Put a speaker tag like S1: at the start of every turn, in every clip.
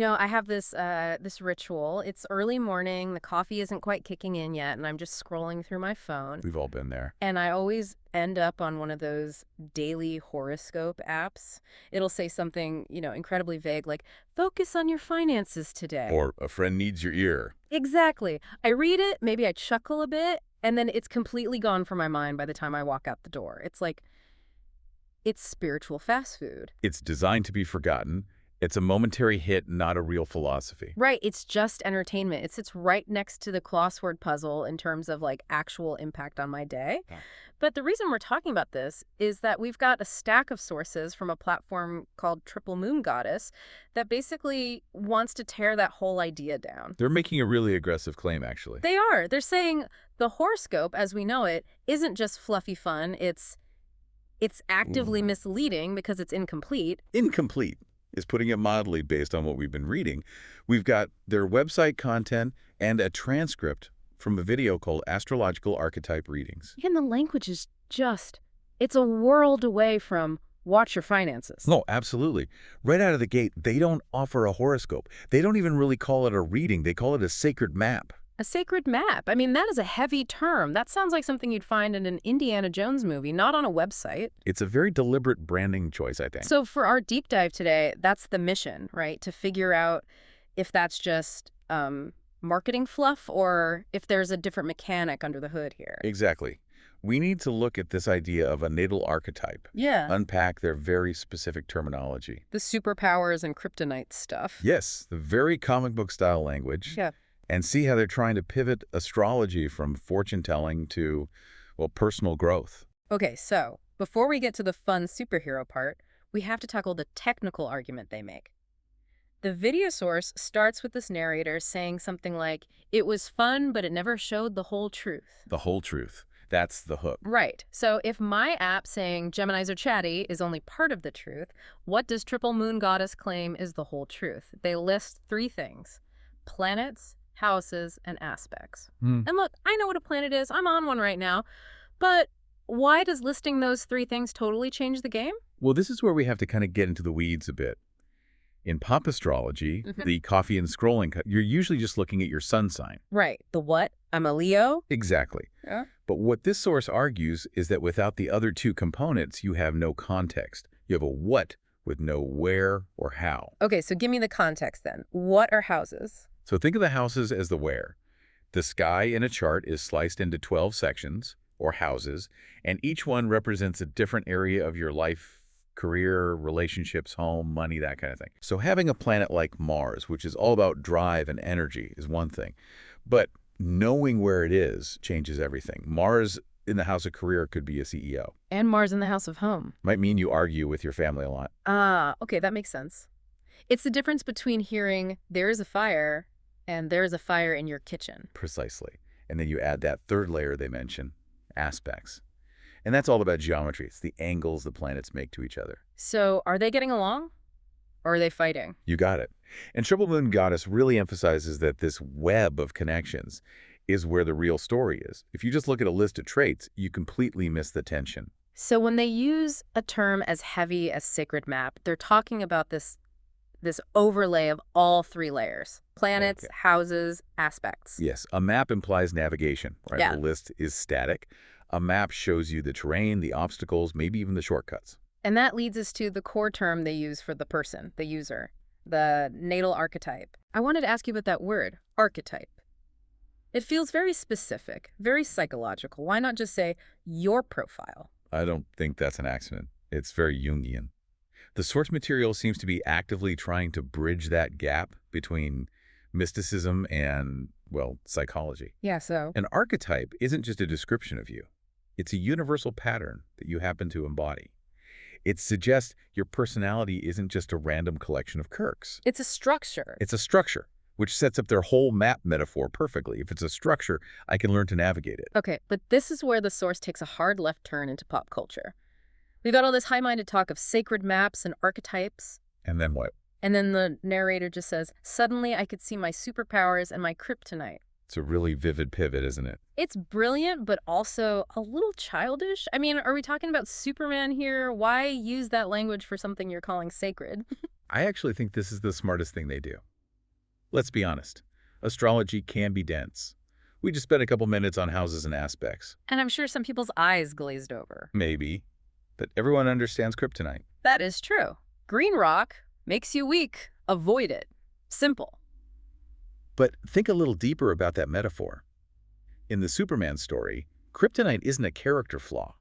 S1: I have this ritual. It's early morning, the coffee isn't quite kicking in yet, and I'm just scrolling through my phone.
S2: We've all been there.
S1: And I always end up on one of those daily horoscope apps. It'll say something, incredibly vague, like, focus on your finances today.
S2: Or a friend needs your ear.
S1: Exactly. I read it, maybe I chuckle a bit, and then it's completely gone from my mind by the time I walk out the door. It's like, it's spiritual fast food.
S2: It's designed to be forgotten. It's a momentary hit, not a real philosophy.
S1: Right, it's just entertainment. It sits right next to the crossword puzzle in terms of like actual impact on my day.
S2: Yeah.
S1: But the reason we're talking about this is that we've got a stack of sources from a platform called Triple Moon Goddess that basically wants to tear that whole idea down.
S2: They're making a really aggressive claim, actually.
S1: They are. They're saying the horoscope, as we know it, isn't just fluffy fun. It's actively
S2: Ooh.
S1: misleading because it's incomplete.
S2: Incomplete is putting it mildly based on what we've been reading. We've got their website content and a transcript from a video called Astrological Archetype Readings.
S1: And the language is it's a world away from watch your finances.
S2: No, absolutely. Right out of the gate, they don't offer a horoscope. They don't even really call it a reading. They call it a sacred map.
S1: A sacred map. I mean, that is a heavy term. That sounds like something you'd find in an Indiana Jones movie, not on a website.
S2: It's a very deliberate branding choice, I think.
S1: So for our deep dive today, that's the mission, right? To figure out if that's just marketing fluff or if there's a different mechanic under the hood here.
S2: Exactly. We need to look at this idea of a natal archetype.
S1: Yeah.
S2: Unpack their very specific terminology.
S1: The superpowers and kryptonite stuff.
S2: Yes, the very comic book style language.
S1: Yeah.
S2: And see how they're trying to pivot astrology from fortune-telling to, well, personal growth.
S1: Okay, so before we get to the fun superhero part, we have to tackle the technical argument they make. The video source starts with this narrator saying something like, it was fun, but it never showed the whole truth.
S2: The whole truth. That's the hook.
S1: Right. So if my app saying Geminis are chatty is only part of the truth, what does Triple Moon Goddess claim is the whole truth? They list 3 things: planets, houses, and aspects. And look, I know what a planet is. I'm on one right now. But why does listing those 3 things totally change the game?
S2: Well, this is where we have to kind of get into the weeds a bit. In pop astrology, the coffee and scrolling, you're usually just looking at your sun sign.
S1: Right. The what? I'm a Leo?
S2: Exactly.
S1: Yeah.
S2: But what this source argues is that without the other 2 components, you have no context. You have a what with no where or how.
S1: Okay, so give me the context then. What are houses?
S2: So think of the houses as the where. The sky in a chart is sliced into 12 sections, or houses, and each one represents a different area of your life, career, relationships, home, money, that kind of thing. So having a planet like Mars, which is all about drive and energy, is one thing. But knowing where it is changes everything. Mars in the house of career could be a CEO.
S1: And Mars in the house of home.
S2: Might mean you argue with your family a lot.
S1: Ah, okay, that makes sense. It's the difference between hearing there is a fire and there is a fire in your kitchen.
S2: Precisely. And then you add that 3rd layer they mention, aspects. And that's all about geometry. It's the angles the planets make to each other.
S1: So are they getting along? Or are they fighting?
S2: You got it. And Triple Moon Goddess really emphasizes that this web of connections is where the real story is. If you just look at a list of traits, you completely miss the tension.
S1: So when they use a term as heavy as sacred map, they're talking about this overlay of all 3 layers: planets,
S2: Okay.
S1: houses, aspects.
S2: Yes, a map implies navigation, right?
S1: Yeah.
S2: The list is static. A map shows you the terrain, the obstacles, maybe even the shortcuts.
S1: And that leads us to the core term they use for the person, the user, the natal archetype. I wanted to ask you about that word, archetype. It feels very specific, very psychological. Why not just say your profile?
S2: I don't think that's an accident. It's very Jungian. The source material seems to be actively trying to bridge that gap between mysticism and, well, psychology.
S1: Yeah, so?
S2: An archetype isn't just a description of you. It's a universal pattern that you happen to embody. It suggests your personality isn't just a random collection of quirks.
S1: It's a structure.
S2: It's a structure, which sets up their whole map metaphor perfectly. If it's a structure, I can learn to navigate it.
S1: Okay, but this is where the source takes a hard left turn into pop culture. We've got all this high-minded talk of sacred maps and archetypes.
S2: And then what?
S1: And then the narrator just says, suddenly I could see my superpowers and my kryptonite.
S2: It's a really vivid pivot, isn't it?
S1: It's brilliant, but also a little childish. I mean, are we talking about Superman here? Why use that language for something you're calling sacred?
S2: I actually think this is the smartest thing they do. Let's be honest. Astrology can be dense. We just spent a couple minutes on houses and aspects.
S1: And I'm sure some people's eyes glazed over.
S2: Maybe. But everyone understands kryptonite.
S1: That is true. Green rock makes you weak. Avoid it. Simple.
S2: But think a little deeper about that metaphor. In the Superman story, kryptonite isn't a character flaw.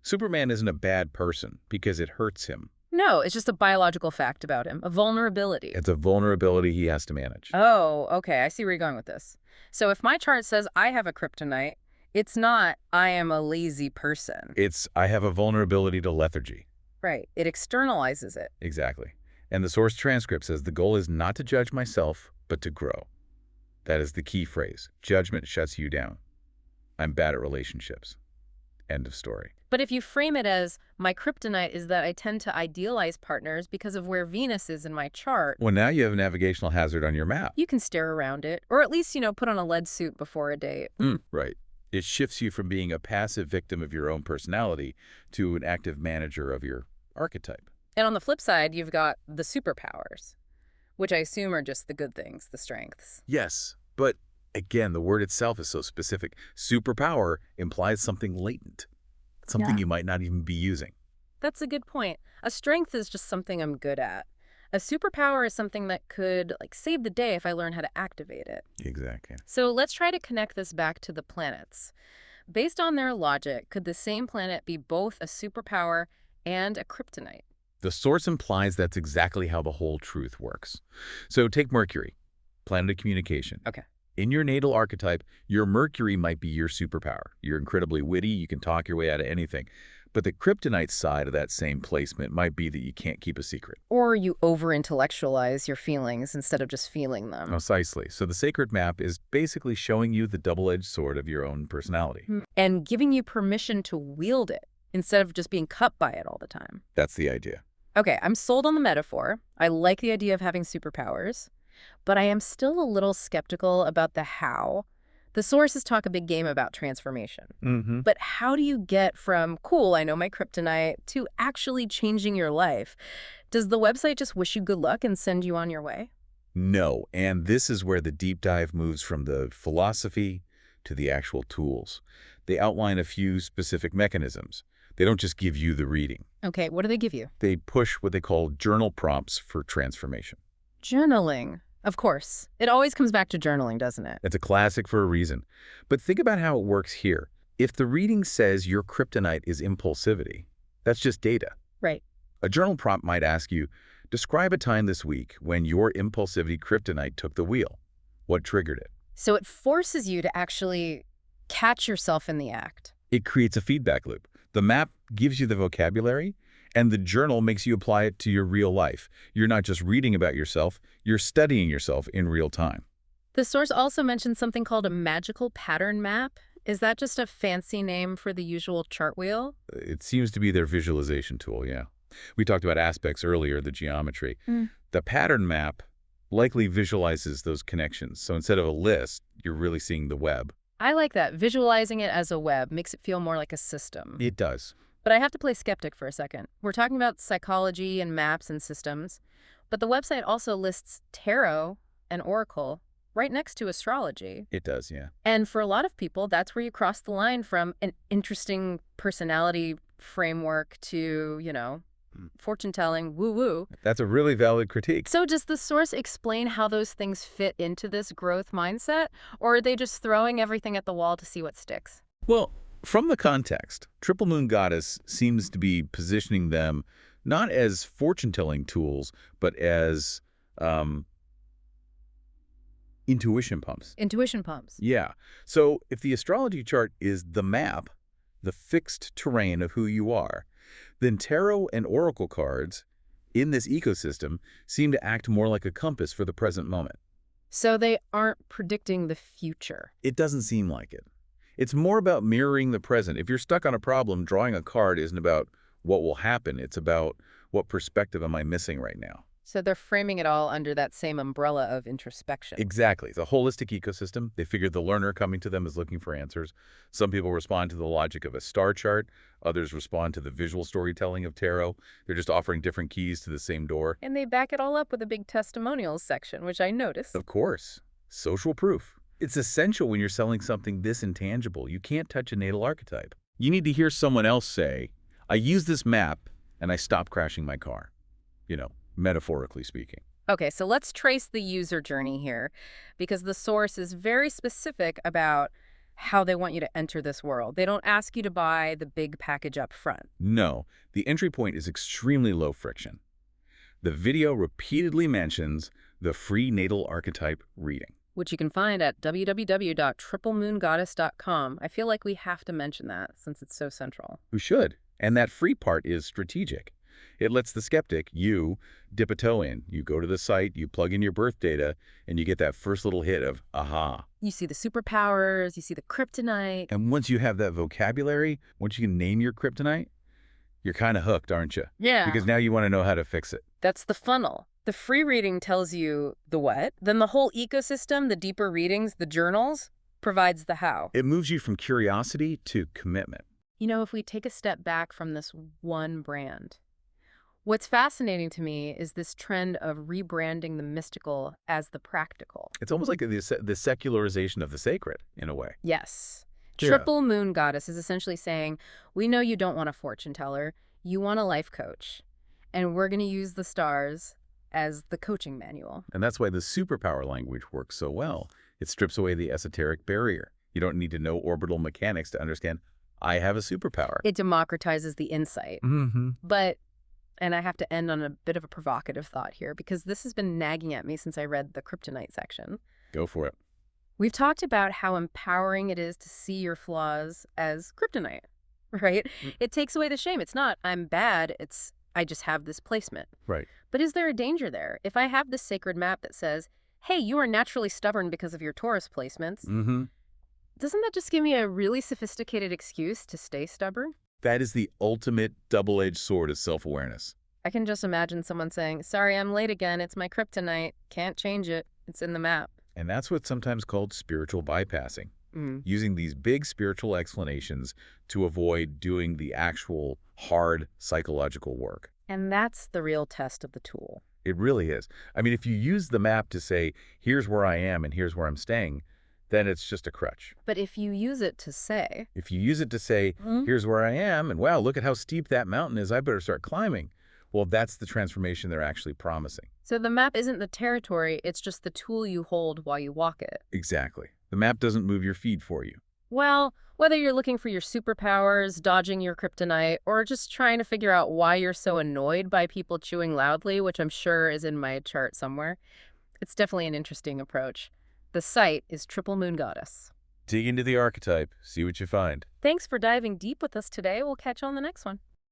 S2: Superman isn't a bad person because it hurts him.
S1: No, it's just a biological fact about him, a vulnerability.
S2: It's a vulnerability he has to manage.
S1: Oh, okay. I see where you're going with this. So if my chart says I have a kryptonite, it's not I am a lazy person.
S2: It's I have a vulnerability to lethargy.
S1: Right. It externalizes it.
S2: Exactly. And the source transcript says the goal is not to judge myself, but to grow. That is the key phrase. Judgment shuts you down. I'm bad at relationships. End of story.
S1: But if you frame it as my kryptonite is that I tend to idealize partners because of where Venus is in my chart,
S2: Well, now you have a navigational hazard on your map.
S1: you can stare around it, or at least, put on a lead suit before a date.
S2: Right. It shifts you from being a passive victim of your own personality to an active manager of your archetype.
S1: And on the flip side, you've got the superpowers, which I assume are just the good things, the strengths.
S2: Yes, but again, the word itself is so specific. Superpower implies something latent, something you might not even be using.
S1: That's a good point. A strength is just something I'm good at. A superpower is something that could, save the day if I learn how to activate it.
S2: Exactly.
S1: So let's try to connect this back to the planets. Based on their logic, could the same planet be both a superpower and a kryptonite?
S2: The source implies that's exactly how the whole truth works. So take Mercury, planet of communication.
S1: Okay.
S2: In your natal archetype, your Mercury might be your superpower. You're incredibly witty, you can talk your way out of anything. But the kryptonite side of that same placement might be that you can't keep a secret.
S1: Or you over-intellectualize your feelings instead of just feeling them.
S2: Precisely. So the sacred map is basically showing you the double-edged sword of your own personality.
S1: And giving you permission to wield it instead of just being cut by it all the time.
S2: That's the idea.
S1: Okay, I'm sold on the metaphor. I like the idea of having superpowers. But I am still a little skeptical about the how. The sources talk a big game about transformation. But how do you get from, cool, I know my kryptonite, to actually changing your life? Does the website just wish you good luck and send you on your way?
S2: No, and this is where the deep dive moves from the philosophy to the actual tools. They outline a few specific mechanisms. They don't just give you the reading.
S1: Okay, what do they give you?
S2: They push what they call journal prompts for transformation.
S1: Journaling. Of course. It always comes back to journaling, doesn't it?
S2: It's a classic for a reason. But think about how it works here. If the reading says your kryptonite is impulsivity, that's just data.
S1: Right.
S2: A journal prompt might ask you, describe a time this week when your impulsivity kryptonite took the wheel. What triggered it?
S1: So it forces you to actually catch yourself in the act.
S2: It creates a feedback loop. The map gives you the vocabulary, and the journal makes you apply it to your real life. You're not just reading about yourself, you're studying yourself in real time.
S1: The source also mentioned something called a magical pattern map. Is that just a fancy name for the usual chart wheel?
S2: It seems to be their visualization tool, yeah. We talked about aspects earlier, the geometry. The pattern map likely visualizes those connections. So instead of a list, you're really seeing the web.
S1: I like that. Visualizing it as a web makes it feel more like a system.
S2: It does.
S1: But I have to play skeptic for a second. We're talking about psychology and maps and systems, but the website also lists tarot and oracle right next to astrology.
S2: It does, yeah.
S1: And for a lot of people, that's where you cross the line from an interesting personality framework to, fortune-telling, woo-woo.
S2: That's a really valid critique.
S1: So does the source explain how those things fit into this growth mindset, or are they just throwing everything at the wall to see what sticks?
S2: Well, from the context, Triple Moon Goddess seems to be positioning them not as fortune-telling tools, but as intuition pumps.
S1: Intuition pumps.
S2: Yeah. So if the astrology chart is the map, the fixed terrain of who you are, then tarot and oracle cards in this ecosystem seem to act more like a compass for the present moment.
S1: So they aren't predicting the future.
S2: It doesn't seem like it. It's more about mirroring the present. If you're stuck on a problem, drawing a card isn't about what will happen. It's about what perspective am I missing right now.
S1: So they're framing it all under that same umbrella of introspection.
S2: Exactly. It's a holistic ecosystem. They figure the learner coming to them is looking for answers. Some people respond to the logic of a star chart. Others respond to the visual storytelling of tarot. They're just offering different keys to the same door.
S1: And they back it all up with a big testimonials section, which I noticed.
S2: Of course, social proof. It's essential when you're selling something this intangible. You can't touch a natal archetype. You need to hear someone else say, I used this map and I stopped crashing my car. Metaphorically speaking.
S1: Okay, so let's trace the user journey here, because the source is very specific about how they want you to enter this world. They don't ask you to buy the big package up front.
S2: No, the entry point is extremely low friction. The video repeatedly mentions the free natal archetype reading,
S1: Which you can find at www.triplemoongoddess.com. I feel like we have to mention that since it's so central.
S2: who should. And that free part is strategic. It lets the skeptic, you, dip a toe in. You go to the site, you plug in your birth data, and you get that first little hit of, aha.
S1: You see the superpowers, you see the kryptonite.
S2: And once you have that vocabulary, once you can name your kryptonite, you're kind of hooked, aren't you?
S1: Yeah.
S2: Because now you want to know how to fix it.
S1: That's the funnel. The free reading tells you the what, then the whole ecosystem, the deeper readings, the journals, provides the how.
S2: It moves you from curiosity to commitment.
S1: If we take a step back from this one brand, what's fascinating to me is this trend of rebranding the mystical as the practical.
S2: It's almost like the secularization of the sacred, in a way.
S1: Yes.
S2: Yeah.
S1: Triple Moon Goddess is essentially saying, we know you don't want a fortune teller, you want a life coach, and we're going to use the stars as the coaching manual.
S2: And that's why the superpower language works so well. It strips away the esoteric barrier. You don't need to know orbital mechanics to understand, I have a superpower.
S1: It democratizes the insight. But, and I have to end on a bit of a provocative thought here, because this has been nagging at me since I read the kryptonite section.
S2: Go for it.
S1: We've talked about how empowering it is to see your flaws as kryptonite, right? It takes away the shame. It's not, I'm bad, it's, I just have this placement.
S2: Right.
S1: But is there a danger there? If I have this sacred map that says, hey, you are naturally stubborn because of your Taurus placements, doesn't that just give me a really sophisticated excuse to stay stubborn?
S2: That is the ultimate double-edged sword of self-awareness.
S1: I can just imagine someone saying, sorry, I'm late again. It's my kryptonite. Can't change it. It's in the map.
S2: And that's what's sometimes called spiritual bypassing. Using these big spiritual explanations to avoid doing the actual hard psychological work.
S1: And that's the real test of the tool.
S2: It really is. I mean, if you use the map to say, here's where I am and here's where I'm staying, then it's just a crutch.
S1: But if you use it to say,
S2: here's where I am, and wow, look at how steep that mountain is, I better start climbing. Well, that's the transformation they're actually promising.
S1: So the map isn't the territory, it's just the tool you hold while you walk it.
S2: Exactly. The map doesn't move your feet for you.
S1: Well, whether you're looking for your superpowers, dodging your kryptonite, or just trying to figure out why you're so annoyed by people chewing loudly, which I'm sure is in my chart somewhere, it's definitely an interesting approach. The site is Triple Moon Goddess.
S2: Dig into the archetype, see what you find.
S1: Thanks for diving deep with us today. We'll catch you on the next one.